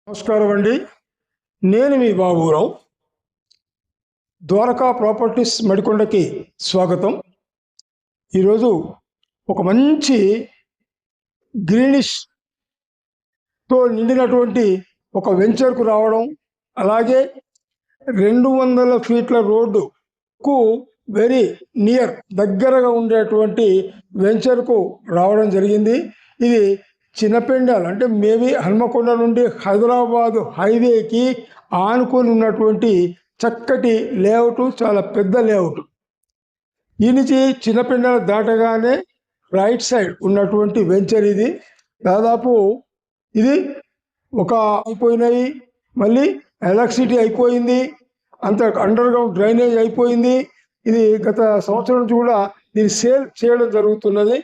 నమస్కారం అండి. నేను మీ బాబురావు. ద్వారకా ప్రాపర్టీస్ మడికొండకి స్వాగతం. ఈరోజు ఒక మంచి గ్రీనిష్తో నిండినటువంటి ఒక వెంచర్కు రావడం, అలాగే 200 ఫీట్ల రోడ్డుకు వెరీ నియర్ దగ్గరగా ఉండేటువంటి వెంచర్కు రావడం జరిగింది. ఇది చిన్నపెండాల్ అంటే మేబీ హన్మకొండ నుండి హైదరాబాదు హైవేకి ఆనుకొని ఉన్నటువంటి చక్కటి లేఅవుట్, చాలా పెద్ద లేఅవుట్. ఈ నుంచి చిన్నపెండాల్ దాటగానే రైట్ సైడ్ ఉన్నటువంటి వెంచర్ ఇది. దాదాపు ఇది ఒక అయిపోయినాయి, మళ్ళీ ఎలక్ట్రిసిటీ అయిపోయింది, అంత అండర్ గ్రౌండ్ డ్రైనేజ్ అయిపోయింది. ఇది గత సంవత్సరం నుంచి కూడా దీన్ని సేల్ చేయడం జరుగుతున్నది.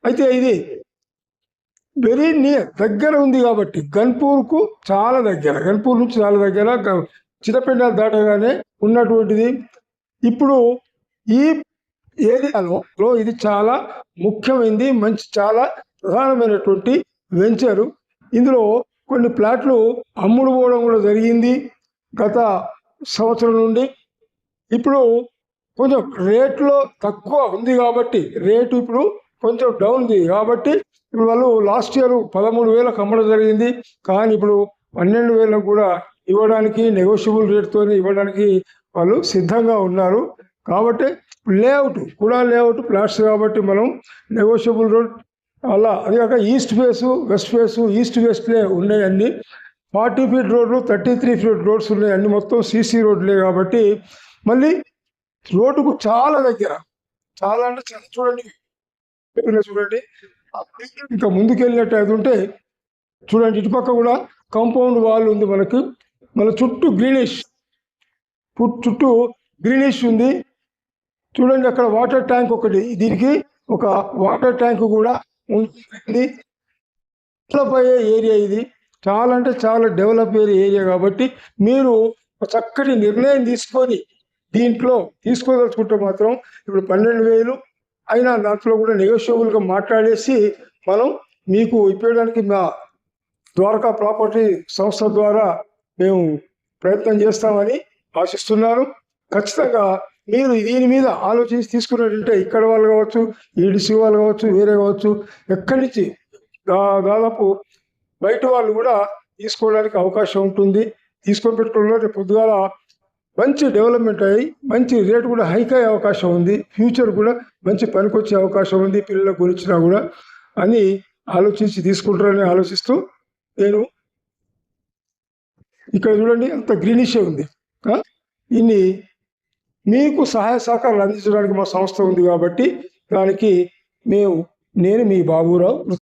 అయితే ఇది వెరీ నియర్ దగ్గర ఉంది కాబట్టి గన్పూర్కు చాలా దగ్గర, గన్పూర్ నుంచి చాలా దగ్గర, చిన్నపెండాల్ దాటగానే ఉన్నటువంటిది. ఇప్పుడు ఈ ఏరియాలో ఇది చాలా ముఖ్యమైనది, మంచి చాలా ప్రధానమైనటువంటి వెంచరు. ఇందులో కొన్ని ప్లాట్లు అమ్ముడు పోవడం కూడా జరిగింది గత సంవత్సరం నుండి. ఇప్పుడు కొంచెం రేట్లో తక్కువ ఉంది కాబట్టి, రేటు ఇప్పుడు కొంచెం డౌన్ ఉంది కాబట్టి ఇప్పుడు వాళ్ళు లాస్ట్ ఇయర్ 13,000 అమ్మడం జరిగింది. కానీ ఇప్పుడు 12,000 కూడా ఇవ్వడానికి, నెగోషియబుల్ రేట్తో ఇవ్వడానికి వాళ్ళు సిద్ధంగా ఉన్నారు. కాబట్టి లేఅవుట్ కూడా లేఅవుట్ ప్లాట్స్ కాబట్టి మనం నెగోషియబుల్ రోడ్ అలా, అది కాక east face west face, east వెస్ట్లే ఉన్నాయి అన్ని. 40 ఫీట్ రోడ్లు, 33 ఫీట్ రోడ్స్ ఉన్నాయి అన్ని, మొత్తం సీసీ రోడ్లే కాబట్టి మళ్ళీ రోడ్డుకు చాలా దగ్గర, చాలా అంటే చూడండి చూడండి ఇంకా ముందుకు వెళ్ళినట్టు అది ఉంటే చూడండి, ఇటుపక్క కూడా కాంపౌండ్ వాల్ ఉంది మనకి. మళ్ళీ చుట్టూ గ్రీనిష్ ఉంది. చూడండి అక్కడ వాటర్ ట్యాంక్ ఒకటి, దీనికి ఒక వాటర్ ట్యాంక్ కూడా ఉంది. డెవలప్ అయ్యే ఏరియా ఇది, చాలా అంటే చాలా డెవలప్ అయ్యే ఏరియా కాబట్టి మీరు చక్కటి నిర్ణయం తీసుకొని దీంట్లో తీసుకోదలుచుకుంటే మాత్రం ఇప్పుడు 12,000 అయినా దాంట్లో కూడా నెగోషియబుల్గా మాట్లాడేసి మనం మీకు ఇప్పడానికి మా ద్వారకా ప్రాపర్టీ సంస్థ ద్వారా మేము ప్రయత్నం చేస్తామని ఆశిస్తున్నాను. ఖచ్చితంగా మీరు దీని మీద ఆలోచించి తీసుకున్నట్టుంటే ఇక్కడ వాళ్ళు కావచ్చు, ఈడిసి వాళ్ళు కావచ్చు, వేరే కావచ్చు, ఎక్కడి నుంచి దాదాపు బయట వాళ్ళు కూడా తీసుకోవడానికి అవకాశం ఉంటుంది. తీసుకొని పెట్టుకోవడంలో రేపు పొద్దుగాల మంచి డెవలప్మెంట్ అయ్యి మంచి రేటు కూడా హైక్ అయ్యే అవకాశం ఉంది. ఫ్యూచర్ కూడా మంచి పనికొచ్చే అవకాశం ఉంది పిల్లలకు గురించినా కూడా అని ఆలోచించి తీసుకుంటారని ఆలోచిస్తూ నేను ఇక్కడ చూడండి అంత గ్రీనిషే ఉంది. ఇన్ని మీకు సహాయ సహకారాలు అందించడానికి మా సంస్థ ఉంది కాబట్టి దానికి నేను మీ బాబురావు